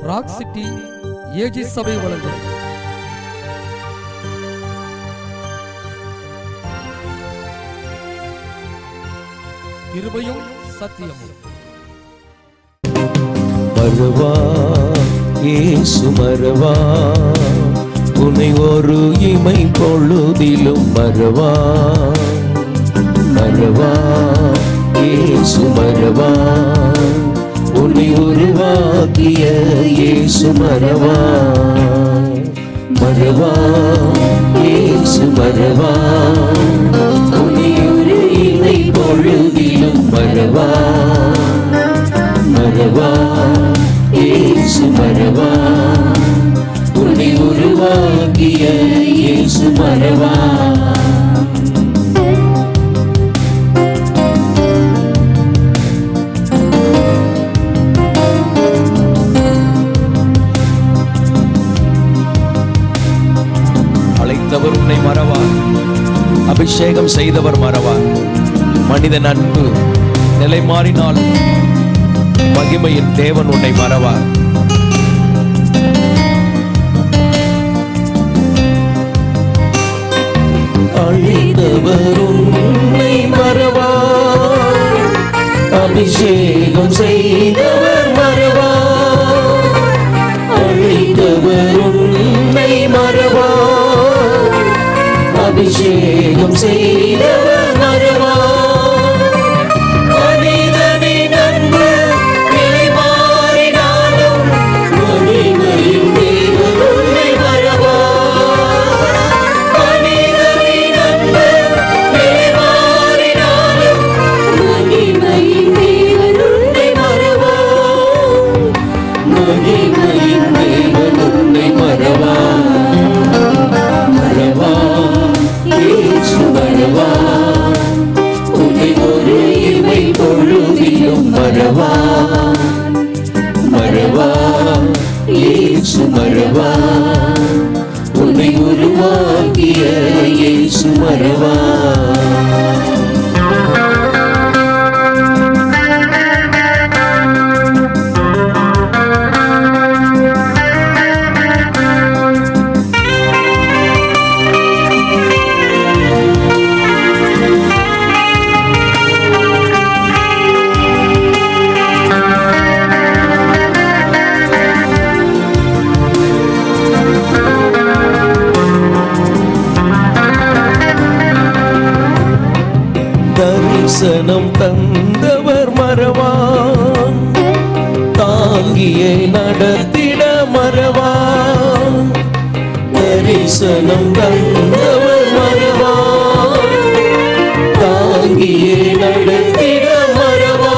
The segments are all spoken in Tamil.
ராக் சிட்டி ஏஜி சபை வழங்கும் கிருபையும் சத்தியமும். மறவா இயேசு மறவா, உன்னை ஒரு இமை பொழுதிலும் மறவா. மறவா இயேசு மறவா, உன்னை உருவாக்கிய இயேசு மறவா. மறவா இயேசு மறவா, உன்னை ஒரு இமை பொழுதிலும் மறவா. மறவா இயேசு மறவா, உன்னை உருவாக்கிய இயேசு மறவா. அழைத்தவர் உன்னை மறவார், அபிஷேகம் செய்தவர் மறவார். மனிதன் அன்பு நிலை மாறினால் மகிமையின் தேவன் உன்னை மறவார். அழைத்தவர் உன்னை மறவார், அபிஷேகம் செய்தவர் மறவார். அழைத்தவர் உன்னை மறவார், அபிஷேகம் செய்தவர் மறவார். மறவா மறவா இயேசு மறவா, உன்னை உருவாக்கிய இயேசு மறவா. தரிசனம் தந்தவர் மறவா, தாங்கியே நடத்திட மறவா. தரிசனம் தந்தவர் மறவா, தாங்கியே நடத்திட மறவா.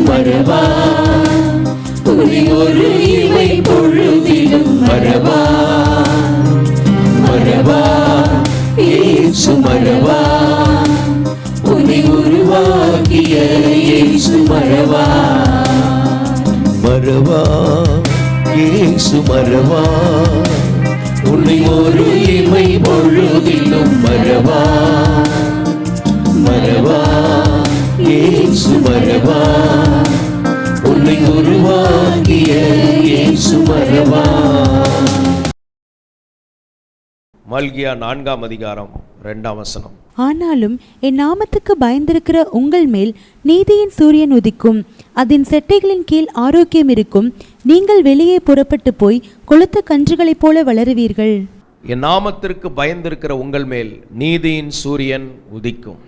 மறவா உன்னை ஒரு இமை பொழுதிலும் மறவா. மறவா இயேசு மறவா, உன்னை உருவாக்கிய இயேசு மறவா. மறவா இயேசு மறவா, உன்னை ஒரு இமை பொழுதிலும் மறவா. மறவா இயேசு மறவா, உன்னை உருவாக்கிய இயேசு மறவா. மல்கியா 4ஆம் அதிகாரம் 2ஆம் வசனம். ஆனாலும் என் நாமத்துக்கு பயந்திருக்கிற உங்கள் மேல் நீதியின் சூரியன் உதிக்கும், அதன் செட்டைகளின் கீழ் ஆரோக்கியம் இருக்கும். நீங்கள் வெளியே புறப்பட்டு போய் கொளுத்த கன்றுகளைப் போல வளருவீர்கள். என் நாமத்திற்கு பயந்திருக்கிற உங்கள் மேல் நீதியின் சூரியன் உதிக்கும்.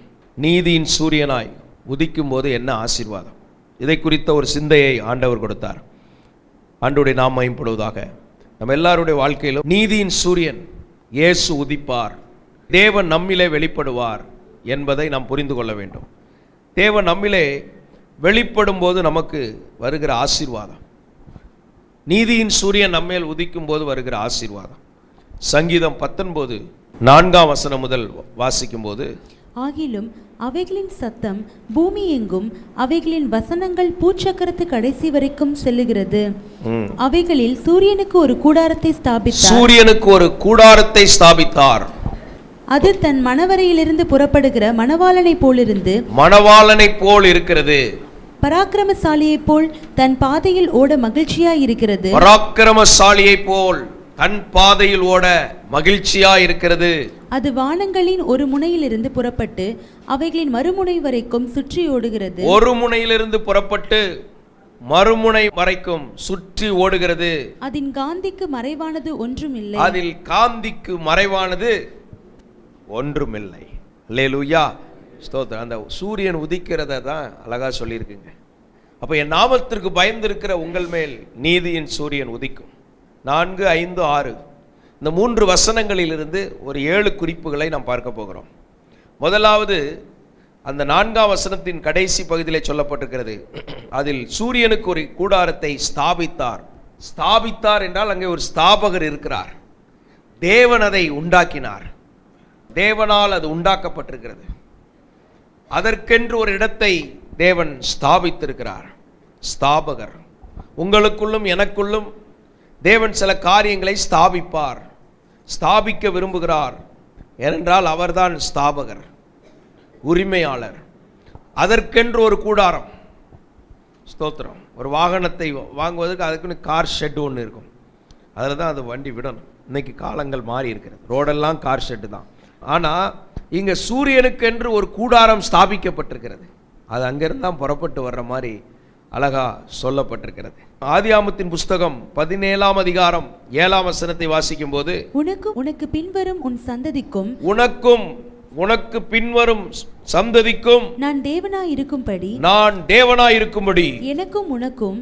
நீதியின் சூரியனாய் உதிக்கும் போது என்ன ஆசீர்வாதம்! இதை குறித்த ஒரு சிந்தையை ஆண்டவர் கொடுத்தார். ஆண்டவருடைய நாமம் மகிமைப்படுவதாக. நம்ம எல்லாருடைய வாழ்க்கையிலும் நீதியின் சூரியன் இயேசு உதிப்பார், தேவன் நம்மிலே வெளிப்படுவார் என்பதை நாம் புரிந்து கொள்ள வேண்டும். தேவன் நம்மிலே வெளிப்படும் போது நமக்கு வருகிற ஆசீர்வாதம், நீதியின் சூரியன் நம்மேல் உதிக்கும் போது வருகிற ஆசீர்வாதம். சங்கீதம் 19 4ஆம் வசனம் முதல் வாசிக்கும் போது, ஆகிலும் அவைகளின் சத்தம் பூமி எங்கும், அவைகளின் வசனங்கள் பூச்சக்கரத்து கடைசி வரைக்கும் செல்லுகிறது. அவைகளில் சூரியனுக்கு ஒரு கூடாரத்தை ஸ்தாபித்தார். சூரியனுக்கு ஒரு கூடாரத்தை ஸ்தாபித்தார். அது தன் மணவரையிலிருந்து புறப்படுகிற மணவாளனை போலிருந்து, மணவாளனை போல் இருக்கிறது. பராக்கிரமசாலியை போல் தன் பாதையில் ஓட மகிழ்ச்சியாய் இருக்கிறது. பராக்கிரமசாலியை போல் தன் பாதையில் ஓட மகிழ்ச்சியாய் இருக்கிறது. அது வானங்களின் ஒரு முனையிலிருந்து புறப்பட்டு அவைகளின் மறுமுனை வரைக்கும் சுற்றி ஓடுகிறது. ஒரு முனையிலிருந்து புறப்பட்டு மறுமுனை வரைக்கும் சுற்றி ஓடுகிறது. அதின் காந்திக்கு மறைவானது ஒன்றுமில்லை. அதில் காந்திக்கு மறைவானது ஒன்றுமில்லை. அல்லேலூயா, ஸ்தோத்திரம். அந்த சூரியன் உதிக்கிறத தான் அழகா சொல்லியிருக்குங்க. அப்ப என் நாமத்திற்கு பயந்திருக்கிற உங்கள் மேல் நீதியின் சூரியன் உதிக்கும். 4, 5, 6 இந்த 3 வசனங்களிலிருந்து ஒரு 7 குறிப்புகளை நாம் பார்க்க போகிறோம். முதலாவது, அந்த 4ஆம் வசனத்தின் கடைசி பகுதியிலே சொல்லப்பட்டிருக்கிறது, அதில் சூரியனுக்கு ஒரு கூடாரத்தை ஸ்தாபித்தார். ஸ்தாபித்தார் என்றால் அங்கே ஒரு ஸ்தாபகர் இருக்கிறார். தேவன் அதை உண்டாக்கினார். தேவனால் அது உண்டாக்கப்பட்டிருக்கிறது. அதற்கென்று ஒரு இடத்தை தேவன் ஸ்தாபித்திருக்கிறார். ஸ்தாபகர். உங்களுக்குள்ளும் எனக்குள்ளும் தேவன் சில காரியங்களை ஸ்தாபிப்பார், ஸ்தாபிக்க விரும்புகிறார். ஏனென்றால் அவர்தான் ஸ்தாபகர், உரிமையாளர். அதற்கென்று ஒரு கூடாரம். ஸ்தோத்திரம். ஒரு வாகனத்தை வாங்குவதற்கு அதுக்குன்னு கார் ஷெட் ஒன்று இருக்கும். அதில் தான் அது வண்டி விடணும். இன்னைக்கு காலங்கள் மாறி இருக்கிறது, ரோடெல்லாம் கார் ஷெட்டு தான். ஆனால் இங்கே சூரியனுக்கென்று ஒரு கூடாரம் ஸ்தாபிக்கப்பட்டிருக்கிறது. அது அங்கிருந்து தான் புறப்பட்டு வர்ற மாதிரி அழகா சொல்லப்பட்டிருக்கிறது. ஆதியாமத்தின் புஸ்தகம் 17ஆம் அதிகாரம் 7ஆம் வசனத்தை வாசிக்கும் போது, உனக்கு பின்வரும் உன் சந்ததிக்கும், உனக்கும் உனக்கு பின்வரும் சந்ததிக்கும் நான் தேவனாய் இருக்கும்படி, நான் தேவனாய் இருக்கும்படி, எனக்கும் உனக்கும்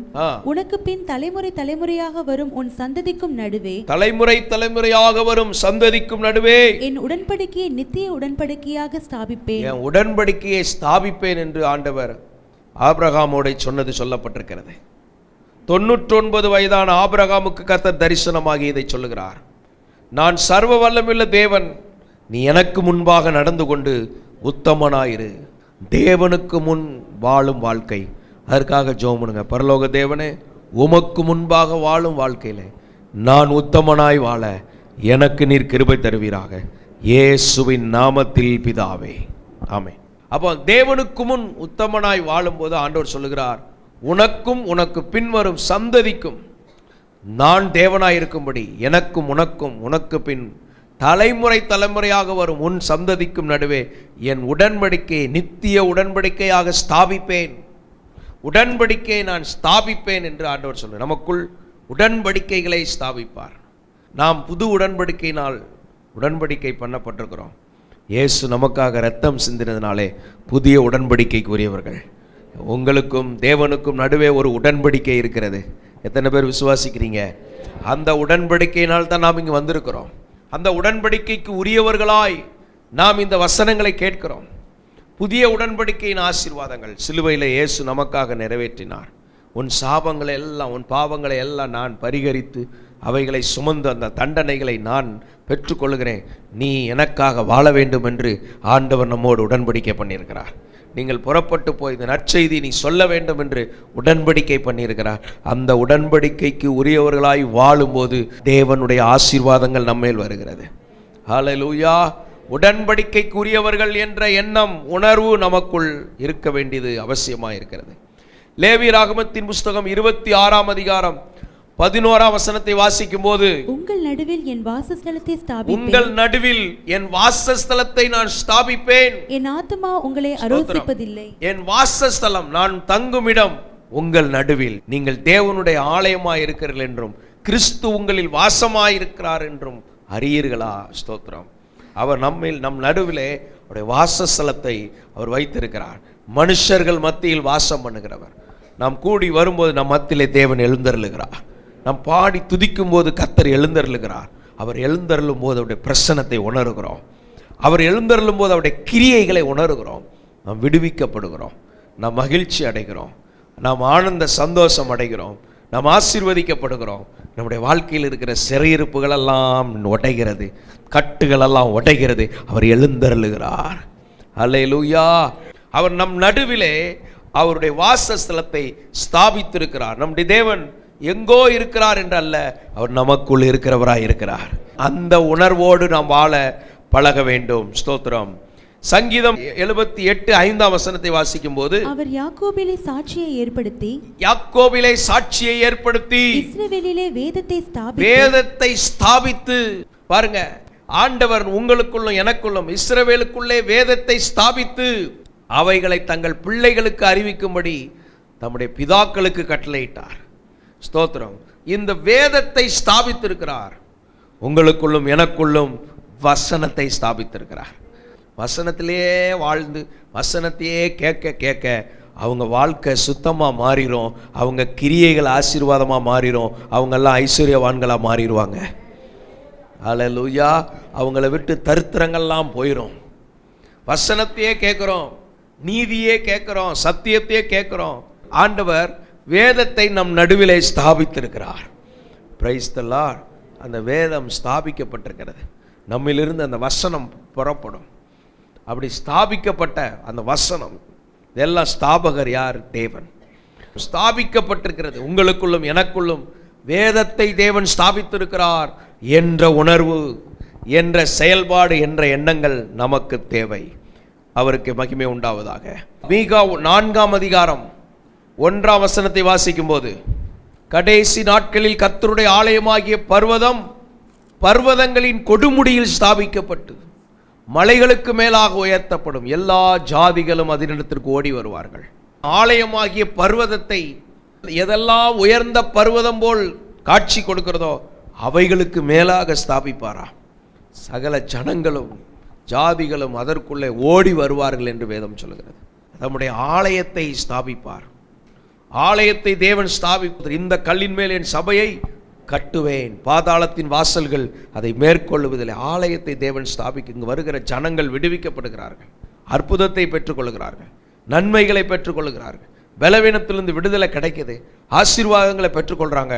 உனக்கு பின் தலைமுறை தலைமுறையாக வரும் உன் சந்ததிக்கும் நடுவே, தலைமுறை தலைமுறையாக வரும் சந்ததிக்கும் நடுவே என் உடன்படிக்கையை நித்திய உடன்படிக்கையாக ஸ்தாபிப்பேன். என் உடன்படிக்கையை ஸ்தாபிப்பேன் என்று ஆண்டவர் ஆபிரகாமோடு சொன்னது சொல்லப்பட்டிருக்கிறது. 99 வயதான ஆபிரகாமுக்கு கர்த்தர் தரிசனமாகி இதை சொல்லுகிறார். நான் சர்வ வல்லமையுள்ள தேவன், நீ எனக்கு முன்பாக நடந்து கொண்டு உத்தமனாயிரு. தேவனுக்கு முன் வாழும் வாழ்க்கை. அதற்காக ஜெபம் பண்ணுங்க. பரலோக தேவனே, உமக்கு முன்பாக வாழும் வாழ்க்கையில நான் உத்தமனாய் வாழ எனக்கு நீர் கிருபை தருவீராக. இயேசுவின் நாமத்தில் பிதாவே, ஆமென். அப்போ தேவனுக்கு முன் உத்தமனாய் வாழும்போது ஆண்டவர் சொல்லுகிறார், உனக்கும் உனக்கு பின்வரும் சந்ததிக்கும் நான் தேவனாய் இருக்கும்படி, எனக்கும் உனக்கும் உனக்கு பின் தலைமுறை தலைமுறையாக வரும் உன் சந்ததிக்கும் நடுவே என் உடன்படிக்கையை நித்திய உடன்படிக்கையாக ஸ்தாபிப்பேன். உடன்படிக்கையை நான் ஸ்தாபிப்பேன் என்று ஆண்டவர் சொல்லுவார். நமக்குள் உடன்படிக்கைகளை ஸ்தாபிப்பார். நாம் புது உடன்படிக்கையினால் உடன்படிக்கை பண்ணப்பட்டிருக்கிறோம். இயேசு நமக்காக இரத்தம் சிந்தினதினாலே புதிய உடன்படிக்கைக்கு உரியவர்கள். உங்களுக்கும் தேவனுக்கும் நடுவே ஒரு உடன்படிக்கை இருக்கிறது. எத்தனை பேர் விசுவாசிக்கிறீங்க? அந்த உடன்படிக்கையினால் தான் நாம் இங்கே வந்திருக்கிறோம். அந்த உடன்படிக்கைக்கு உரியவர்களாய் நாம் இந்த வசனங்களை கேட்கிறோம். புதிய உடன்படிக்கையின் ஆசீர்வாதங்கள் சிலுவையில் இயேசு நமக்காக நிறைவேற்றினார். உன் சாபங்களை எல்லாம், உன் பாவங்களை எல்லாம் நான் பரிகரித்து அவைகளை சுமந்து அந்த தண்டனைகளை நான் பெற்றுக்கொள்கிறேன். நீ எனக்காக வாழ வேண்டும் என்று ஆண்டவர் நம்மோடு உடன்படிக்கை பண்ணியிருக்கிறார். நீங்கள் புறப்பட்டு போய் இந்த நற்செய்தி நீ சொல்ல வேண்டும் என்று உடன்படிக்கை பண்ணியிருக்கிறார். அந்த உடன்படிக்கைக்கு உரியவர்களாய் வாழும்போது தேவனுடைய ஆசீர்வாதங்கள் நம்மேல் வருகிறது. ஹல்லேலூயா. உடன்படிக்கைக்கு உரியவர்கள் என்ற எண்ணம், உணர்வு நமக்குள் இருக்க வேண்டியது அவசியமாக இருக்கிறது. லேவியராகமத்தின் புஸ்தகம் 26ஆம் அதிகாரம் 11ஆம் வசனத்தை வாசிக்கும் போது, உங்கள் நடுவில் என் வாசஸ்தலத்தை ஸ்தாபிப்பேன். உங்கள் நடுவில் என் வாசஸ்தலத்தை நான் ஸ்தாபிப்பேன். என் ஆத்துமா உங்களை அரோசிப்பதில்லை. என் வாசஸ்தலம், நான் தங்குமிடம் உங்கள் நடுவில். நீங்கள் தேவனுடைய ஆலயமாய் இருக்கிறீர்கள் என்றும் கிறிஸ்து உங்களில் வாசமாயிருக்கிறார் என்றும் அறியீர்களா? ஸ்தோத்திரம். அவர் நம்மில், நம் நடுவிலே அவருடைய வாசஸ்தலத்தை அவர் வைத்திருக்கிறார். மனுஷர்கள் மத்தியில் வாசம் பண்ணுகிறவர். நாம் கூடி வரும்போது நம் மத்தியிலே தேவன் எழுந்தருளுகிறார். நாம் பாடி துதிக்கும் போது கர்த்தர் எழுந்தருளுகிறார். அவர் எழுந்தருளும் போது அவருடைய பிரசன்னத்தை உணர்கிறோம். அவர் எழுந்தருளும் போது அவருடைய கிரியைகளை உணர்கிறோம். நாம் விடுவிக்கப்படுகிறோம், நாம் மகிழ்ச்சி அடைகிறோம், நாம் ஆனந்த சந்தோஷம் அடைகிறோம், நாம் ஆசீர்வதிக்கப்படுகிறோம். நம்முடைய வாழ்க்கையில் இருக்கிற சிறையிருப்புகள் எல்லாம் உடைகிறது, கட்டுகள் எல்லாம் உடைகிறது. அவர் எழுந்தருளுகிறார். அல்லேலூயா. அவர் நம் நடுவிலே அவருடைய வாசஸ்தலத்தை ஸ்தாபித்திருக்கிறார். நம்முடைய தேவன் எங்கோ இருக்கிறார் என்று அல்ல, அவர் நமக்குள் இருக்கிறவராய் இருக்கிறார். அந்த உணர்வோடு நாம் வாழ பழக வேண்டும். ஸ்தோத்திரம். சங்கீதம் 78:5 வாசிக்கும் போது, அவர் யாக்கோபிலே சாட்சியை ஏற்படுத்தி இஸ்ரவேலிலே வேதத்தை ஸ்தாபித்து பாருங்க, ஆண்டவர் உங்களுக்குள்ளும் எனக்குள்ளும் இஸ்ரவேலுக்குள்ளே வேதத்தை ஸ்தாபித்து அவைகளை தங்கள் பிள்ளைகளுக்கு அறிவிக்கும்படி தம்முடைய பிதாக்களுக்கு கட்டளையிட்டார். ஸ்தோத்திரம். இந்த வேதத்தை ஸ்தாபித்திருக்கிறார். உங்களுக்குள்ளும் எனக்குள்ளும் வசனத்தை ஸ்தாபித்திருக்கிறார். வசனத்திலேயே வாழ்ந்து வசனத்தையே கேட்க கேட்க அவங்க வாழ்க்கை சுத்தமாக மாறிடும். அவங்க கிரியைகள் ஆசீர்வாதமாக மாறிடும். அவங்கெல்லாம் ஐஸ்வர்யவான்களாக மாறிடுவாங்க. அல்லேலூயா. அவங்கள விட்டு தரித்திரங்கள்லாம் போயிடும். வசனத்தையே கேட்குறோம், நீதியே கேட்குறோம், சத்தியத்தையே கேட்குறோம். ஆண்டவர் வேதத்தை நம் நடுவிலே ஸ்தாபித்திருக்கிறார். Praise the Lord. அந்த வேதம் ஸ்தாபிக்கப்பட்டிருக்கிறது. நம்மிலிருந்து அந்த வசனம் புறப்படும். அப்படி ஸ்தாபிக்கப்பட்ட அந்த வசனம், இதெல்லாம் ஸ்தாபகர் யார்? தேவன். ஸ்தாபிக்கப்பட்டிருக்கிறது. உங்களுக்குள்ளும் எனக்குள்ளும் வேதத்தை தேவன் ஸ்தாபித்திருக்கிறார் என்ற உணர்வு, என்ற செயல்பாடு, என்ற எண்ணங்கள் நமக்கு தேவை. அவருக்கு மகிமை உண்டாவதாக. மீகா 4:1 வாசிக்கும் போது, கடைசி நாட்களில் கர்த்தருடைய ஆலயமாகிய பர்வதங்களின் கொடுமுடியில் ஸ்தாபிக்கப்பட்டு மலைகளுக்கு மேலாக உயர்த்தப்படும். எல்லா ஜாதிகளும் அதனிடத்திற்கு ஓடி வருவார்கள். ஆலயமாகிய பர்வதத்தை எதெல்லாம் உயர்ந்த பர்வதம் போல் காட்சி கொடுக்கிறதோ அவைகளுக்கு மேலாக ஸ்தாபிப்பாரா. சகல ஜனங்களும் ஜாதிகளும் அதற்குள்ளே ஓடி வருவார்கள் என்று வேதம் சொல்கிறது. நம்முடைய ஆலயத்தை ஸ்தாபிப்பார். ஆலயத்தை தேவன் ஸ்தாபிப்பார். இந்த கல்லின் மேல் என் சபையை கட்டுவேன், பாதாளத்தின் வாசல்கள் அதை மேற்கொள்ளுவதில்லை. ஆலயத்தை தேவன் ஸ்தாபிக்க இங்கு வருகிற ஜனங்கள் விடுவிக்கப்படுகிறார்கள், அற்புதத்தை பெற்றுக்கொள்கிறார்கள், நன்மைகளை பெற்றுக்கொள்கிறார்கள், பலவீனத்திலிருந்து விடுதலை கிடைக்குது, ஆசீர்வாதங்களை பெற்றுக்கொள்றாங்க.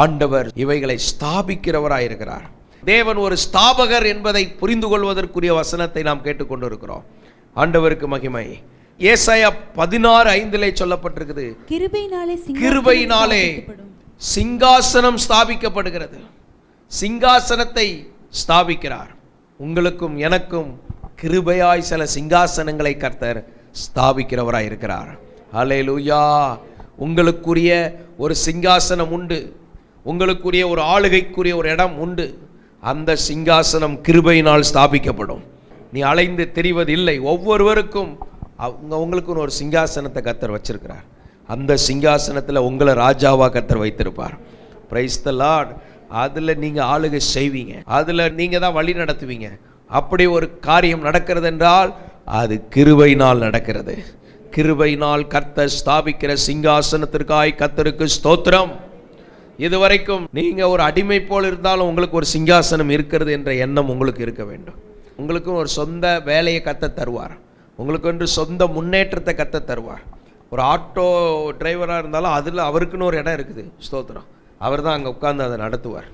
ஆண்டவர் இவைகளை ஸ்தாபிக்கிறவராயிருக்கிறார். தேவன் ஒரு ஸ்தாபகர் என்பதை புரிந்து கொள்வதற்குரிய வசனத்தை நாம் கேட்டுக்கொண்டிருக்கிறோம். ஆண்டவருக்கு மகிமை. ஏசாயா 16:5 சொல்லப்பட்டிருக்குது, கிருபையினாலே சிங்காசனம் ஸ்தாபிக்கப்படுகிறது. சிங்காசனத்தை ஸ்தாபிக்கிறார். உங்களுக்கும் எனக்கும் கிருபையாய் சில சிங்காசனங்களை கர்த்தர் ஸ்தாபிக்கிறவராய் இருக்கிறார். அல்லேலூயா. உங்களுக்குரிய ஒரு சிங்காசனம் உண்டு, உங்களுக்குரிய ஒரு ஆளுகைக்குரிய ஒரு இடம் உண்டு. அந்த சிங்காசனம் கிருபையினால் ஸ்தாபிக்கப்படும். நீ அலைந்து தெரிவதில்லை. ஒவ்வொருவருக்கும் உங்களுக்குன்னு ஒரு சிங்காசனத்தை கர்த்தர் வச்சிருக்கிறார். அந்த சிங்காசனத்தில் உங்களை ராஜாவாக கர்த்தர் வைத்திருப்பார். Praise the Lord. அதில் நீங்கள் ஆளுகை செய்வீங்க, அதில் நீங்கள் தான் வழி நடத்துவீங்க. அப்படி ஒரு காரியம் நடக்கிறது என்றால் அது கிருபையினால் நடக்கிறது. கிருபையினால் கர்த்தர் ஸ்தாபிக்கிற சிங்காசனத்திற்காய் கர்த்தருக்கு ஸ்தோத்திரம். இதுவரைக்கும் நீங்கள் ஒரு அடிமை போல் இருந்தாலும் உங்களுக்கு ஒரு சிங்காசனம் இருக்கிறது என்ற எண்ணம் உங்களுக்கு இருக்க வேண்டும். உங்களுக்கும் ஒரு சொந்த வேலையை கர்த்தர் தருவார். உங்களுக்கு ஒன்று சொந்த முன்னேற்றத்தை கர்த்தர் தருவார். ஒரு ஆட்டோ டிரைவராக இருந்தாலும் அதில் அவருக்குன்னு ஒரு இடம் இருக்குது. ஸ்தோத்திரம். அவர் தான் அங்கே உட்கார்ந்து அதை நடத்துவார்.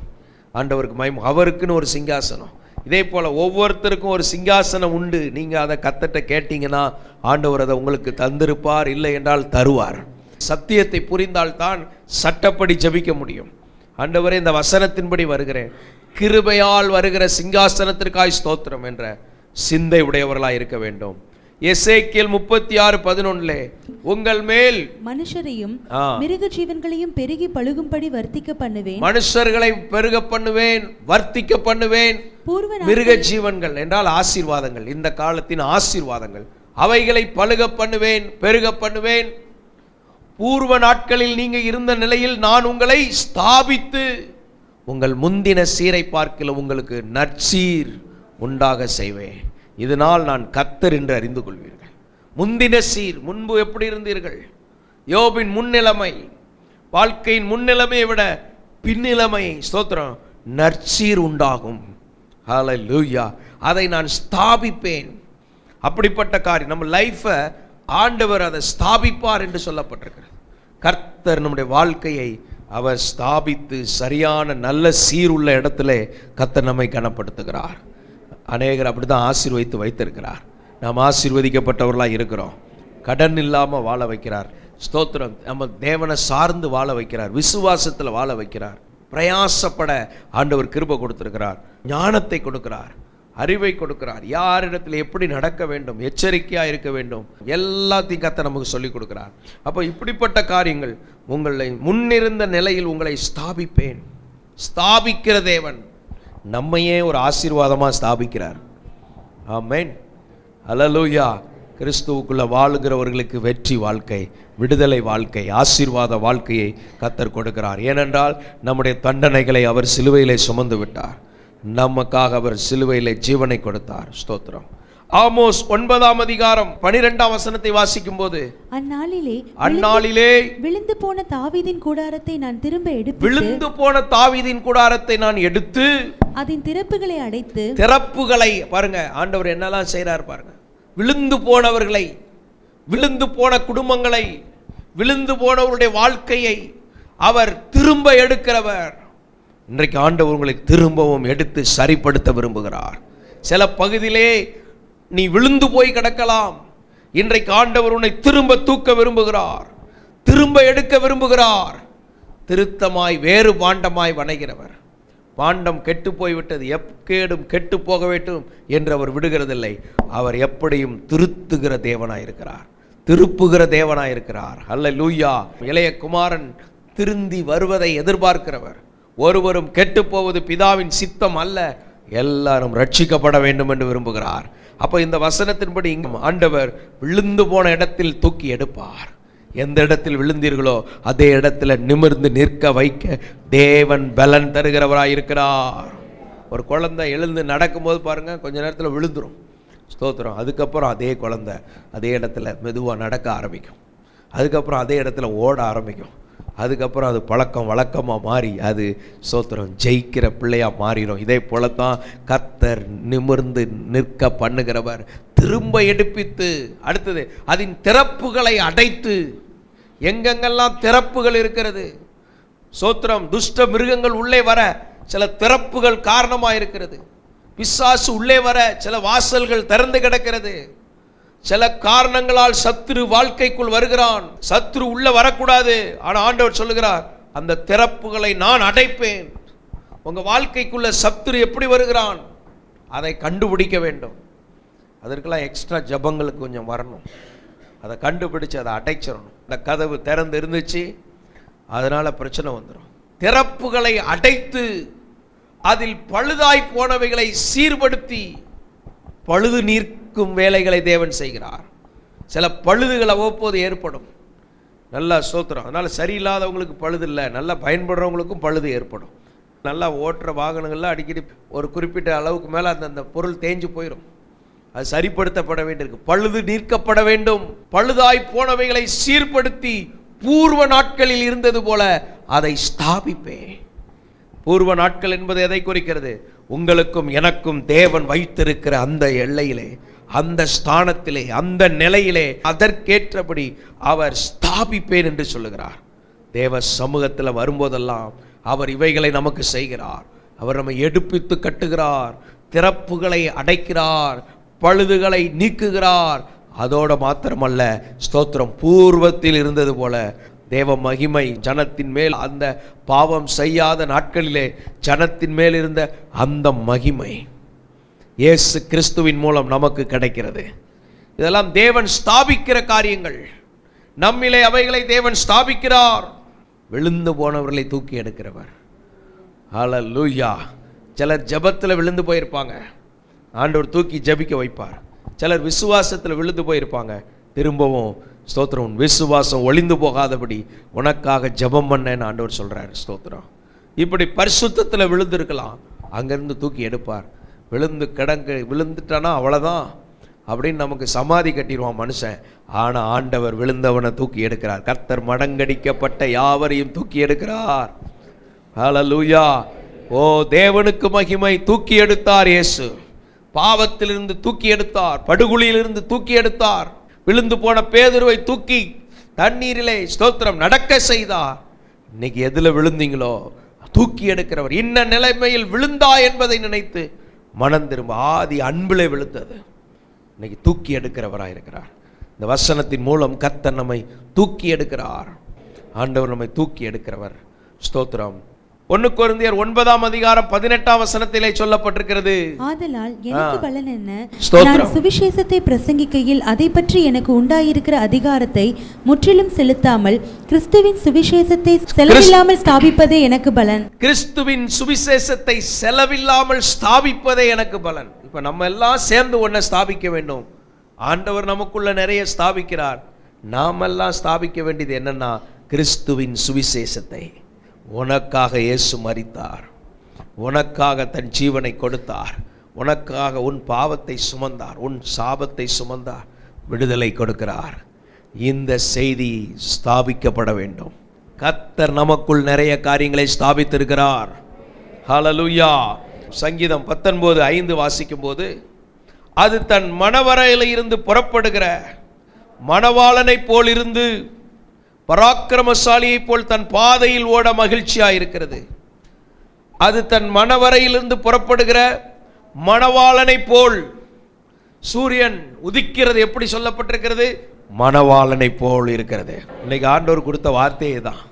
ஆண்டவருக்கு மகிமை. அவருக்குன்னு ஒரு சிங்காசனம். இதே போல் ஒவ்வொருத்தருக்கும் ஒரு சிங்காசனம் உண்டு. நீங்கள் அதை கர்த்தர்ட்ட கேட்டீங்கன்னா ஆண்டவர் அதை உங்களுக்கு தந்திருப்பார், இல்லை என்றால் தருவார். சத்தியத்தை புரிந்தால்தான் சட்டப்படி ஜெபிக்க முடியும். ஆண்டவரே, இந்த வசனத்தின்படி வருகிறேன், கிருபையால் வருகிற சிங்காசனத்திற்காய் ஸ்தோத்திரம் என்ற சிந்தை உடையவர்களாக இருக்க வேண்டும். எசேக்கியேல் 36:11 உங்கள் மேல் மனுஷரையும் மிருக ஜீவன்களையும் பெருகி பழுகும்படி வர்த்திக்க பண்ணுவேன். மனுஷர்களை பெருக பண்ணுவேன், வர்த்திக்க பண்ணுவேன். மிருக ஜீவன்கள் என்றால் ஆசீர்வாதங்கள், இந்த காலத்தின் ஆசீர்வாதங்கள். அவைகளை பழுக பண்ணுவேன், பெருக பண்ணுவேன். பூர்வ நாட்களில் நீங்க இருந்த நிலையில் நான் உங்களை ஸ்தாபித்து உங்கள் முந்தின சீரை பார்க்கல உங்களுக்கு நற்சீர் உண்டாக செய்வேன். இதனால் நான் கர்த்தர் என்று அறிந்து கொள்வீர்கள். முந்தின சீர், முன்பு எப்படி இருந்தீர்கள்? யோபின் முன்னிலைமை, வாழ்க்கையின் முன்னிலைமையை விட பின்னிலைமை, ஸ்தோத்திரம், நற்சீர் உண்டாகும். ஹல்லேலூயா. அதை நான் ஸ்தாபிப்பேன். அப்படிப்பட்ட காரியம் நம்ம லைஃபை ஆண்டவர் அதை ஸ்தாபிப்பார் என்று சொல்லப்பட்டிருக்கிறது. கர்த்தர் நம்முடைய வாழ்க்கையை அவர் ஸ்தாபித்து சரியான நல்ல சீருள்ள இடத்துல கர்த்தர் நம்மை கனப்படுத்துகிறார். அநேகர் அப்படிதான் ஆசீர்வதித்து வைத்திருக்கிறார். நாம் ஆசீர்வதிக்கப்பட்டவர்களாக இருக்கிறோம். கடன் இல்லாமல் வாழ வைக்கிறார். ஸ்தோத்திரம். நம்ம தேவனை சார்ந்து வாழ வைக்கிறார். விசுவாசத்தில் வாழ வைக்கிறார். பிரயாசப்பட ஆண்டவர் கிருபை கொடுத்திருக்கிறார். ஞானத்தை கொடுக்கிறார், அறிவை கொடுக்கிறார். யாரிடத்தில் எப்படி நடக்க வேண்டும், எச்சரிக்கையாக இருக்க வேண்டும், எல்லாத்தையும் கர்த்தர் நமக்கு சொல்லிக் கொடுக்கிறார். அப்போ இப்படிப்பட்ட காரியங்கள் உங்களை முன்னிருந்த நிலையில் உங்களை ஸ்தாபிப்பேன். ஸ்தாபிக்கிற தேவன் நம்மையே ஒரு ஆசீர்வாதமாக ஸ்தாபிக்கிறார். ஆமென். அல்லேலூயா. கிறிஸ்துவுக்குள்ள வாழுகிறவர்களுக்கு வெற்றி வாழ்க்கை, விடுதலை வாழ்க்கை, ஆசீர்வாத வாழ்க்கையை கர்த்தர் கொடுக்கிறார். ஏனென்றால் நம்முடைய தண்டனைகளை அவர் சிலுவையிலே சுமந்து விட்டார். நமக்காக அவர் சிலுவையிலே ஜீவனை கொடுத்தார். ஸ்தோத்திரம். ஆமோஸ் 9ஆம் அதிகாரம் 12ஆம் வசனத்தை வாசிக்கும் போது, அந்நாளிலே விழுந்து போன தாவீதின் கூடாரத்தை நான் திரும்ப எடுத்து, விழுந்து போன தாவீதின் கூடாரத்தை நான் எடுத்து அதன் திறப்புகளை அடைத்து, திறப்புகளை பாருங்க ஆண்டவர் என்னெல்லாம் செய்றார் பாருங்க. விழுந்து போனவர்களை, விழுந்து போன குடும்பங்களை, விழுந்து போனவருடைய வாழ்க்கையை அவர் திரும்ப எடுக்கிறவர். இன்றைக்கு ஆண்டவர் உங்களை திரும்பவும் எடுத்து சரிப்படுத்த விரும்புகிறார். சில பகுதியிலே நீ விழுந்து போய் கிடக்கலாம். இன்றைக்கு ஆண்டவர் உன்னை திரும்ப தூக்க விரும்புகிறார், திரும்ப எடுக்க விரும்புகிறார். திருத்தமாய் வேறு பாண்டமாய் வணைகிறவர். பாண்டம் கெட்டு போய்விட்டது, எப்பேடும் கெட்டு போக வேண்டும் என்று அவர் விடுகிறதில்லை. அவர் எப்படியும் திருத்துகிற தேவனாயிருக்கிறார், திருப்புகிற தேவனாயிருக்கிறார். அல்லேலூயா. இளைய குமாரன் திருந்தி வருவதை எதிர்பார்க்கிறவர். ஒருவரும் கெட்டு போவது பிதாவின் சித்தம் அல்ல, எல்லாரும் ரட்சிக்கப்பட வேண்டும் என்று விரும்புகிறார். அப்போ இந்த வசனத்தின்படி ஆண்டவர் விழுந்து போன இடத்தில் தூக்கி எடுப்பார். எந்த இடத்தில் விழுந்தீர்களோ அதே இடத்துல நிமிர்ந்து நிற்க வைக்க தேவன் பலன் தருகிறவராயிருக்கிறார். ஒரு குழந்தை எழுந்து நடக்கும்போது பாருங்க, கொஞ்ச நேரத்தில் விழுந்துரும். ஸ்தோத்திரம். அதுக்கப்புறம் அதே குழந்தை அதே இடத்துல மெதுவாக நடக்க ஆரம்பிக்கும். அதுக்கப்புறம் அதே இடத்துல ஓட ஆரம்பிக்கும். அதுக்கப்புறம் அது பழக்கம் வழக்கமாக மாறி அது ஸ்தோத்திரம் ஜெயிக்கிற பிள்ளையாக மாறிடும். இதே போலத்தான் கர்த்தர் நிமிர்ந்து நிற்க பண்ணுகிறவர், திரும்ப எடுப்பித்து, அடுத்தது அதன் திறப்புகளை அடைத்து. எங்கெங்கெல்லாம் திறப்புகள் இருக்கிறது, ஸ்தோத்திரம், துஷ்ட மிருகங்கள் உள்ளே வர சில திறப்புகள் காரணமாக இருக்கிறது. பிசாசு உள்ளே வர சில வாசல்கள் திறந்து கிடக்கிறது. சில காரணங்களால் சத்துரு வாழ்க்கைக்குள் வருகிறான். சத்துரு உள்ள வரக்கூடாது. ஆனால் ஆண்டவர் சொல்லுகிறார், அந்த திறப்புகளை நான் அடைப்பேன். உங்க வாழ்க்கைக்குள்ள சத்துரு எப்படி வருகிறான் அதை கண்டுபிடிக்க வேண்டும். அதற்கெல்லாம் எக்ஸ்ட்ரா ஜபங்களுக்கு கொஞ்சம் வரணும். அதை கண்டுபிடிச்சு அதை அடைச்சிடணும். இந்த கதவு திறந்து இருந்துச்சு, அதனால பிரச்சனை வந்துடும். திறப்புகளை அடைத்து அதில் பழுதாய் போனவைகளை சீர்படுத்தி பழுது நீக்கும் வேலைகளை தேவன் செய்கிறார். சில பழுதுகள் அவ்வப்போது ஏற்படும். நல்லா ஸ்தோத்திரம். அதனால சரியில்லாதவங்களுக்கு பழுது இல்லை, நல்லா பயன்படுறவங்களுக்கும் பழுது ஏற்படும். நல்லா ஓட்டுற வாகனங்கள்லாம் அடிக்கடி ஒரு குறிப்பிட்ட அளவுக்கு மேலே அந்த பொருள் தேஞ்சு போயிடும். அது சரிப்படுத்தப்பட வேண்டியிருக்கு, பழுது நீக்கப்பட வேண்டும். பழுதாய் போனவைகளை சீர்படுத்தி பூர்வ நாட்களில் இருந்தது போல அதை ஸ்தாபிப்பேன். பூர்வ நாட்கள் என்பது எதை குறிக்கிறது? உங்களுக்கும் எனக்கும் தேவன் வைத்திருக்கிற அந்த எல்லையிலே, அந்த ஸ்தானத்திலே, அந்த நிலையிலே அதற்கேற்றபடி அவர் ஸ்தாபிப்பேன் என்று சொல்லுகிறார். தேவ சமூகத்தில் வரும்போதெல்லாம் அவர் இவைகளை நமக்கு செய்கிறார். அவர் நம்மை எடுப்பித்து கட்டுகிறார், திறப்புகளை அடைக்கிறார், பழுதுகளை நீக்குகிறார். அதோட மாத்திரமல்ல, ஸ்தோத்திரம், பூர்வத்தில் இருந்தது போல தேவ மகிமை ஜனத்தின் மேல், அந்த பாவம் செய்யாத நாட்களிலே ஜனத்தின் மேல் இருந்த அந்த மகிமை இயேசு கிறிஸ்துவின் மூலம் நமக்கு கிடைக்கிறது. இதெல்லாம் தேவன் ஸ்தாபிக்கிற காரியங்கள். நம்மிலே அவைகளை தேவன் ஸ்தாபிக்கிறார். விழுந்து போனவர்களை தூக்கி எடுக்கிறவர். ஹல்லேலூயா. சிலர் ஜெபத்தில் விழுந்து போயிருப்பாங்க, ஆண்டவர் தூக்கி ஜெபிக்க வைப்பார். சிலர் விசுவாசத்தில் விழுந்து போயிருப்பாங்க, திரும்பவும் ஸ்தோத்திரம், உன் விசுவாசம் ஒளிந்து போகாதபடி உனக்காக ஜெபம் பண்ணேன்னு ஆண்டவர் சொல்றார். ஸ்தோத்திரம். இப்படி பரிசுத்தத்தில் விழுந்திருக்கலாம், அங்கிருந்து தூக்கி எடுப்பார். விழுந்துட்டானா அவ்வளோதான் அப்படின்னு நமக்கு சமாதி கட்டிடுவான் மனுஷன். ஆனால் ஆண்டவர் விழுந்தவனை தூக்கி எடுக்கிறார். கர்த்தர் மடங்கடிக்கப்பட்ட யாவரையும் தூக்கி எடுக்கிறார். ஹல்லேலூயா. ஓ தேவனுக்கு மகிமை. தூக்கி எடுத்தார் இயேசு. பாவத்திலிருந்து தூக்கி எடுத்தார், படுகுழியிலிருந்து தூக்கி எடுத்தார். விழுந்து போன பேதுருவை தூக்கி தண்ணீரிலே ஸ்தோத்திரம் நடக்க செய்தார். இன்னைக்கு எதுல விழுந்தீங்களோ தூக்கி எடுக்கிறவர். இன்ன நிலைமையில் விழுந்தா என்பதை நினைத்து மனம் திரும்ப. ஆதி அன்பிலே விழுந்தது, இன்னைக்கு தூக்கி எடுக்கிறவராக இருக்கிறார். இந்த வசனத்தின் மூலம் கர்த்தர் நம்மை தூக்கி எடுக்கிறார். ஆண்டவர் நம்மை தூக்கி எடுக்கிறவர். ஸ்தோத்திரம். 1 கொரிந்தியர் 9:18 சொல்லப்பட்டிருக்கிறது, ஆதலால் எனக்கு பலன் என்ன, ஸ்தோத்திரம், நான் சுவிசேஷத்தை பிரசங்கிக்கையில் அதை பற்றி எனக்கு உண்டாயிருக்கிற அதிகாரத்தை முற்றிலும் செலுத்தாமல் கிறிஸ்துவின் சுவிசேஷத்தை செலவில்லாமல் ஸ்தாபிப்பதே எனக்கு பலன். கிறிஸ்துவின் சுவிசேஷத்தை செலவில்லாமல் ஸ்தாபிப்பதே எனக்கு பலன். இப்ப நம்ம எல்லாம் சேர்ந்து ஒன்றை ஸ்தாபிக்க வேண்டும். ஆண்டவர் நமக்குள்ள நிறைய ஸ்தாபிக்கிறார். நாமெல்லாம் ஸ்தாபிக்க வேண்டியது என்னன்னா, கிறிஸ்துவின் சுவிசேஷத்தை. உனக்காக இயேசு மரித்தார், உனக்காக தன் ஜீவனை கொடுத்தார், உனக்காக உன் பாவத்தை சுமந்தார், உன் சாபத்தை சுமந்தார், விடுதலை கொடுக்கிறார். இந்த செய்தி ஸ்தாபிக்கப்பட வேண்டும். கர்த்தர் நமக்குள் நிறைய காரியங்களை ஸ்தாபித்திருக்கிறார். ஹல்லேலூயா. சங்கீதம் 19:5 வாசிக்கும் போது, அது தன் மணவரையில் இருந்து புறப்படுகிற மணவாளனை போல் இருந்து பராக்கிரமசாலியை போல் தன் பாதையில் ஓட மகிழ்ச்சியாயிருக்கிறது. அது தன் மணவரையிலிருந்து புறப்படுகிற மணவாளனை போல். சூரியன் உதிக்கிறது எப்படி சொல்லப்பட்டிருக்கிறது? மணவாளனை போல் இருக்கிறது. இன்னைக்கு ஆண்டவர் கொடுத்த வார்த்தையே தான்,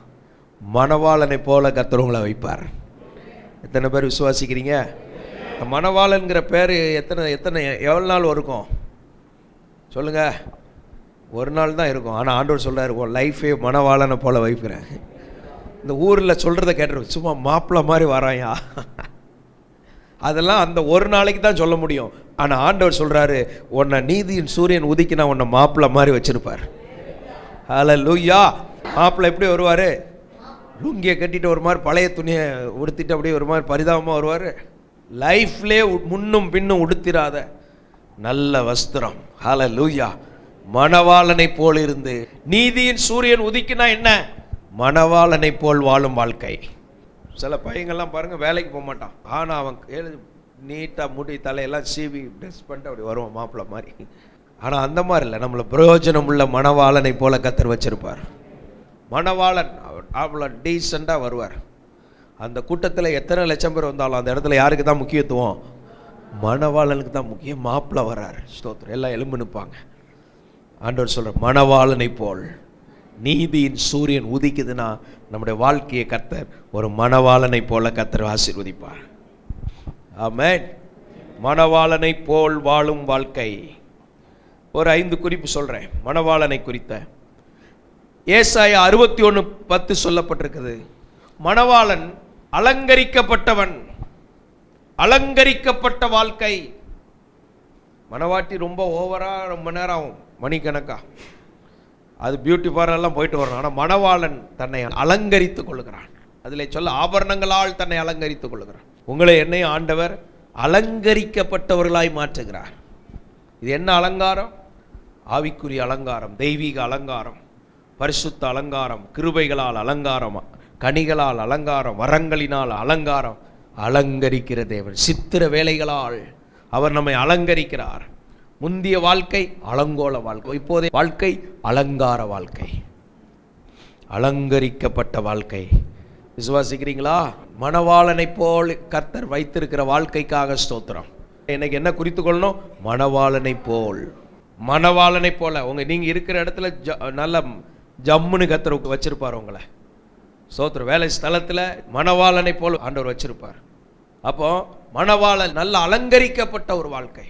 மணவாளனை போல கர்த்தர் உங்களை வைப்பார். எத்தனை பேர் விசுவாசிக்கிறீங்க? மணவாளன்கிற பேர் எவ்வளோ நாள் இருக்கும் சொல்லுங்க? ஒரு நாள் தான் இருக்கும். ஆனால் ஆண்டவர் சொல்றாரு, உன் லைஃபே மணவாளனை போல வைக்கிறேன். இந்த ஊரில் சொல்கிறத கேட்டுருவோம், சும்மா மாப்பிள்ளை மாதிரி வராயா, அதெல்லாம் அந்த ஒரு நாளைக்கு தான் சொல்ல முடியும். ஆனால் ஆண்டவர் சொல்கிறாரு, உன்னை நீதியின் சூரியன் உதிக்கினா உன்னை மாப்பிள்ளை மாதிரி வச்சிருப்பார். ஹல்லேலூயா. மாப்பிள்ளை எப்படி வருவார்? லுங்கியை கட்டிட்டு ஒரு மாதிரி பழைய துணியை உடுத்திட்டு அப்படியே ஒரு மாதிரி பரிதாபமாக வருவார். லைஃப்லேயே முன்னும் பின்னும் உடுத்திராத நல்ல வஸ்திரம். ஹல்லேலூயா. மணவாளனை போல் இருந்து. நீதியின் சூரியன் உதிக்கினா என்ன? மணவாளனை போல் வாழும் வாழ்க்கை. சில பையங்கள்லாம் பாருங்க, வேலைக்கு போக மாட்டான், ஆனால் அவன் நீட்டாக முடி தலையெல்லாம் சீவி ட்ரெஸ் பண்ணிட்டு அப்படி வருவான் மாப்பிள்ளை மாதிரி. ஆனால் அந்த மாதிரி இல்லை, நம்மளை பிரயோஜனம் உள்ள மணவாளனை போல கர்த்தர் வச்சிருப்பார். மணவாளன் அவ்வளோ டீசெண்டாக வருவார். அந்த கூட்டத்தில் எத்தனை லட்சம் பேர் வந்தாலும் அந்த இடத்துல யாருக்கு தான் முக்கியத்துவம்? மணவாளனுக்கு தான் முக்கியம். மாப்பிள்ளை வர்றார், ஸ்தோத்திரம், எல்லாம் எலும்பு நிற்பாங்க. ஆண்டவர் சொல்ற, மணவாளனை போல். நீதியின் சூரியன் உதிக்குதுன்னா நம்முடைய வாழ்க்கையை கர்த்தர் ஒரு மணவாளனை போல கர்த்தர் ஆசீர்வதிப்பார். ஆமென். மணவாளனை போல் வாழும் வாழ்க்கை. ஒரு 5 குறிப்பு சொல்றேன் மணவாளனை குறித்த. ஏசாயா 61:10 சொல்லப்பட்டிருக்குது, மணவாளன் அலங்கரிக்கப்பட்டவன். அலங்கரிக்கப்பட்ட வாழ்க்கை. மணவாட்டி ரொம்ப ஓவரா ரொம்ப நேரம் ஆகும், மணிக்கணக்கா, அது பியூட்டி பார்லர்லாம் போயிட்டு வரணும். ஆனால் மணவாளன் தன்னை அலங்கரித்துக் கொள்கிறான். அதில் சொல்ல, ஆபரணங்களால் தன்னை அலங்கரித்துக் கொள்கிறான். உங்களை என்னையும் ஆண்டவர் அலங்கரிக்கப்பட்டவர்களாய் மாற்றுகிறார். இது என்ன அலங்காரம்? ஆவிக்குரிய அலங்காரம், தெய்வீக அலங்காரம், பரிசுத்த அலங்காரம், கிருபைகளால் அலங்காரம், கனிகளால் அலங்காரம், வரங்களினால் அலங்காரம். அலங்கரிக்கிற தேவன். சித்திர வேலைகளால் அவர் நம்மை அலங்கரிக்கிறார். முந்திய வாழ்க்கை அலங்கோல வாழ்க்கை, இப்போதைய வாழ்க்கை அலங்கார வாழ்க்கை, அலங்கரிக்கப்பட்ட வாழ்க்கை. விசுவாசிக்கிறீங்களா? மணவாளனை போல் கர்த்தர் வைத்திருக்கிற வாழ்க்கைக்காக ஸ்தோத்திரம். எனக்கு என்ன குறித்து கொள்ளணும்? மணவாளனை போல். மணவாளனை போல நீங்க இருக்கிற இடத்துல நல்ல ஜம்முன்னு கர்த்தர் வச்சிருப்பார் உங்களை. ஸ்தோத்திரம். வேலை ஸ்தலத்தில் மணவாளனை போல் ஆண்டவர் வச்சிருப்பார். அப்போ மணவாளன் நல்ல அலங்கரிக்கப்பட்ட ஒரு வாழ்க்கை,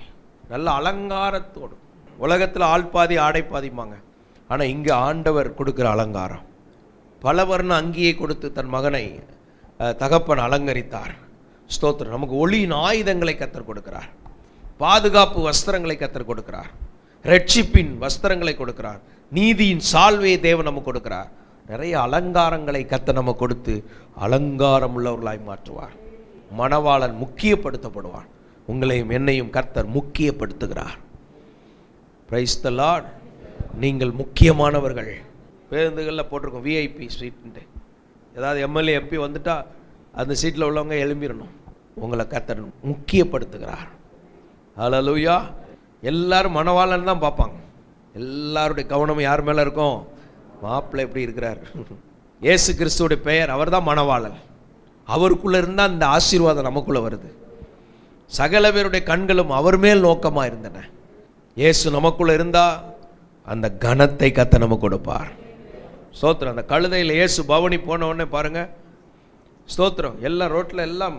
நல்ல அலங்காரத்தோடு. உலகத்தில் ஆள் பாதி ஆடை பாதிப்பாங்க, ஆனால் இங்கே ஆண்டவர் கொடுக்குற அலங்காரம். பல வர்ண அங்கியை கொடுத்து தன் மகனை தகப்பன் அலங்கரித்தார். ஸ்தோத்திரம். நமக்கு ஒளியின் ஆயுதங்களை கர்த்தர் கொடுக்கிறார், பாதுகாப்பு வஸ்திரங்களை கர்த்தர் கொடுக்கிறார், ரட்சிப்பின் வஸ்திரங்களை கொடுக்கிறார், நீதியின் சால்வையை தேவன் நமக்கு கொடுக்கிறார். நிறைய அலங்காரங்களை கர்த்தர் நம்ம கொடுத்து அலங்காரம் உள்ளவர்களாய் மாற்றுவார். மணவாளன் முக்கியப்படுத்தப்படுவான். உங்களையும் என்னையும் கர்த்தர் முக்கியப்படுத்துகிறார். Praise the Lord. நீங்கள் முக்கியமானவர்கள். பேருந்துகளில் போட்டிருக்கோம் விஐபி சீட்டு. ஏதாவது எம்எல்ஏ எம்பி வந்துட்டா அந்த சீட்டில் உள்ளவங்க எழும்பிடணும். உங்களை கர்த்தர் முக்கியப்படுத்துகிறார். ஹல்லேலூயா. எல்லாரும் மணவாளன் தான் பார்ப்பாங்க. எல்லாருடைய கவனம் யார் மேலே இருக்கும்? மாப்பிள்ளை எப்படி இருக்கிறார், இயேசு கிறிஸ்துவோட பெயர், அவர் தான் மணவாளன். அவருக்குள்ளே இருந்தால் இந்த ஆசீர்வாதம் நமக்குள்ளே வருது. சகல பேருடைய கண்களும் அவர் மேல் நோக்கமாக இருந்தன. இயேசு நமக்குள்ளே இருந்தால் அந்த கனத்தை கத்த நமக்கு கொடுப்பார். ஸ்தோத்திரம். அந்த கழுதையில் இயேசு பவனி போன உடனே பாருங்கள், ஸ்தோத்திரம், எல்லாம் ரோட்டில் எல்லாம்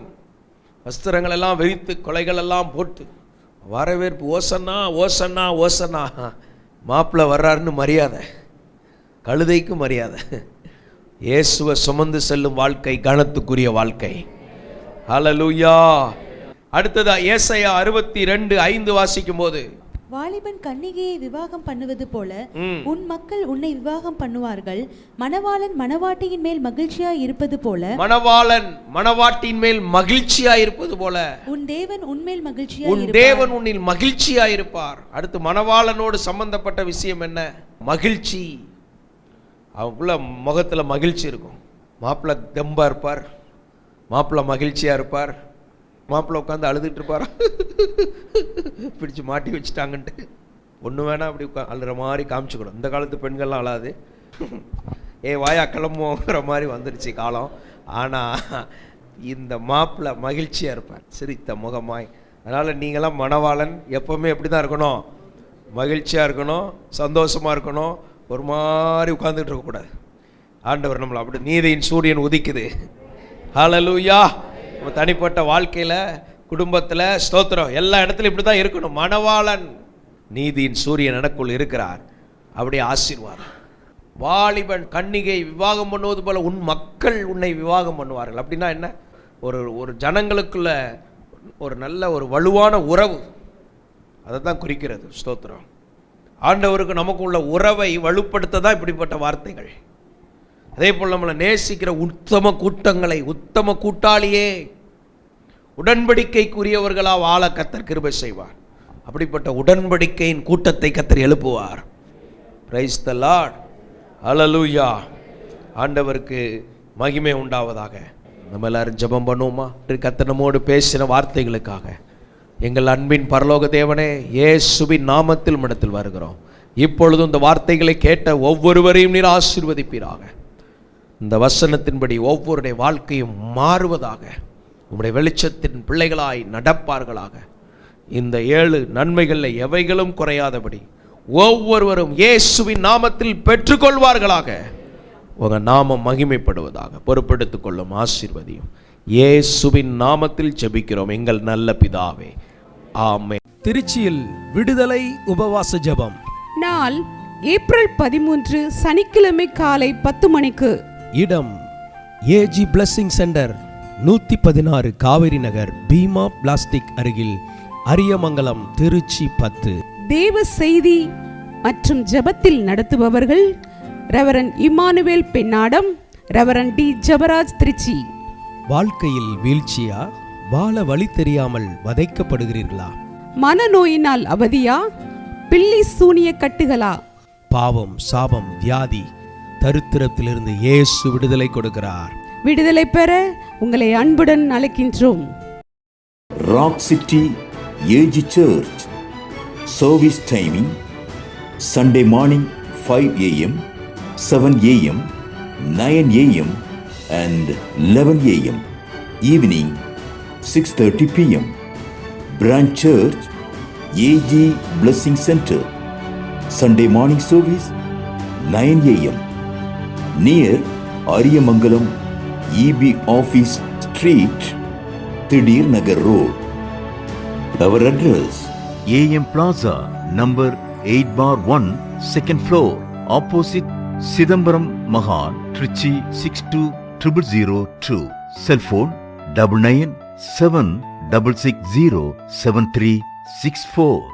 வஸ்திரங்கள் எல்லாம் விரித்து கொலைகள் எல்லாம் போட்டு வரவேற்பு, ஓசன்னா ஓசன்னா ஓசன்னா. மாப்பிள்ளை வர்றாருன்னு மரியாதை, கழுதைக்கு மரியாதை. இயேசுவை சுமந்து செல்லும் வாழ்க்கை கனத்துக்குரிய வாழ்க்கை. ஹல்லேலூயா. அடுத்ததா ஏசாயா 62:5 வாசிக்கும் போது, வாலிபன் கன்னிகையை விவாகம் பண்ணுவது போல உன் மக்கள் உன்னை விவாகம் பண்ணுவார்கள். மணவாளன் மணவாட்டியின் மேல் மகிழ்ச்சியாய் இருப்பது போல, மணவாளன் மணவாட்டியின் மேல் மகிழ்ச்சியாய் இருப்பது போல உன் தேவன் உன்மேல் மகிழ்ச்சியாய் உன் தேவன் உன்னில் மகிழ்ச்சியாய் இருப்பார். அடுத்து மணவாளனோடு சம்பந்தப்பட்ட விஷயம் என்ன? மகிழ்ச்சி. அவங்களுக்குள்ள முகத்துல மகிழ்ச்சி இருக்கும். மாப்பிள்ளை தெம்பா இருப்பார், மாப்பிள்ளை மகிழ்ச்சியா இருப்பார். மாப்பிள்ளை உட்காந்து அழுதுட்டு இருப்பாரா, பிடிச்சி மாட்டி வச்சுட்டாங்கன்ட்டு. ஒன்று வேணா அப்படி அழுற மாதிரி காமிச்சுக்கணும். இந்த காலத்து பெண்கள்லாம் அழாது, வாயா கிளம்புங்கிற மாதிரி வந்துருச்சு காலம். ஆனால் இந்த மாப்பிள்ளை மகிழ்ச்சியாக இருப்பார், சிரித்த முகமாய். அதனால் நீங்களாம் மணவாளன் எப்போவுமே எப்படி தான் இருக்கணும்? மகிழ்ச்சியாக இருக்கணும், சந்தோஷமாக இருக்கணும், ஒரு மாதிரி உட்கார்ந்துட்டு இருக்கக்கூடாது. ஆண்டவர் நம்மளை அப்படி நீதியின் சூரியன் உதிக்குது. ஹல்லேலூயா. நம்ம தனிப்பட்ட வாழ்க்கையில், குடும்பத்தில், ஸ்தோத்திரம், எல்லா இடத்துலையும் இப்படி தான் இருக்கணும். மணவாளன் நீதியின் சூரியன் எனக்குள் இருக்கிறார், அப்படியே ஆசீர்வாதம். வாலிபன் கன்னிகை விவாகம் பண்ணுவது போல உன் மக்கள் உன்னை விவாகம் பண்ணுவார்கள். அப்படின்னா என்ன? ஒரு ஜனங்களுக்குள்ள ஒரு நல்ல ஒரு வலுவான உறவு, அதை தான் குறிக்கிறது. ஸ்தோத்திரம். ஆண்டவருக்கு நமக்கு உள்ள உறவை வலுப்படுத்த தான் இப்படிப்பட்ட வார்த்தைகள். அதே போல் நம்மளை நேசிக்கிற உத்தம கூட்டங்களை, உத்தம கூட்டாளியே, உடன்படிக்கைக்குரியவர்களா வாழ கர்த்தர் கிருபை செய்வார். அப்படிப்பட்ட உடன்படிக்கையின் கூட்டத்தை கர்த்தர் எழுப்புவார். Praise the Lord. ஹல்லேலூயா. ஆண்டவருக்கு மகிமை உண்டாவதாக. நம்ம எல்லாரும் ஜெபம் பண்ணுவோமா? கர்த்தர் நம்மோடு பேசின வார்த்தைகளுக்காக எங்கள் அன்பின் பரலோக தேவனே, இயேசுவின் நாமத்தில் இடத்தில் வருகிறோம். இப்பொழுதும் இந்த வார்த்தைகளை கேட்ட ஒவ்வொருவரையும் நீர் ஆசீர்வதிப்பீராக. இந்த வசனத்தின்படி ஒவ்வொருடைய வாழ்க்கையும் மாறுவதாக. உம்முடைய வெளிச்சத்தின் பிள்ளைகளாய் நடப்பார்களாக. இந்த 7 நன்மைகளில் எவைகளும் குறையாதபடி ஒவ்வொருவரும் இயேசுவின் நாமத்தில் பெற்றுக்கொள்வார்களாக. உங்க நாமம் மகிமைப்படுவதாக. பொறுப்பெடுத்துக் கொள்ளும், ஆசீர்வதியும். இயேசுவின் நாமத்தில் ஜெபிக்கிறோம் எங்கள் நல்ல பிதாவே, ஆமென். திருச்சியில் விடுதலை உபவாச ஜெபம். நாள் ஏப்ரல் 13, சனிக்கிழமை காலை 10 மணிக்கு. இடம் AG blessing centre, 116 Kaveri Nagar, Bima plastic அருகில், அரியமங்கலம், திருச்சி 10. தேவ செய்தி மற்றும் ஜெபத்தில் நடத்துபவர்கள் reverend Emmanuel Pennadam, reverend T Jebaraj, Tiruchi. வாழ்க்கையில் வீழ்ச்சியா? வாழ வழி தெரியாமல் வதைக்கப்படுகிறீர்களா? மனநோயினால் அவதியா? பில்லி சூனிய கட்டுகளா? பாவம், சாபம், வியாதி, தரித்திரத்திலிருந்து இயேசு விடுதலை கொடுக்கிறார். விடுதலை பெற உங்களை அன்புடன் அழைக்கின்றோம். Rock City AG church. Service timing Sunday morning 5 a.m., 7 a.m., 9 a.m. and 11 a.m. Evening 6:30 p.m. Branch Church AG Blessing Center. Sunday morning service 9 a.m. near Ariyamangalam EB Office Street, Thidir Nagar Road. Our address AM Plaza, number 8/1, second floor, opposite Sidambaram Mahal, Trichy 620002. Cell phone 9976607364.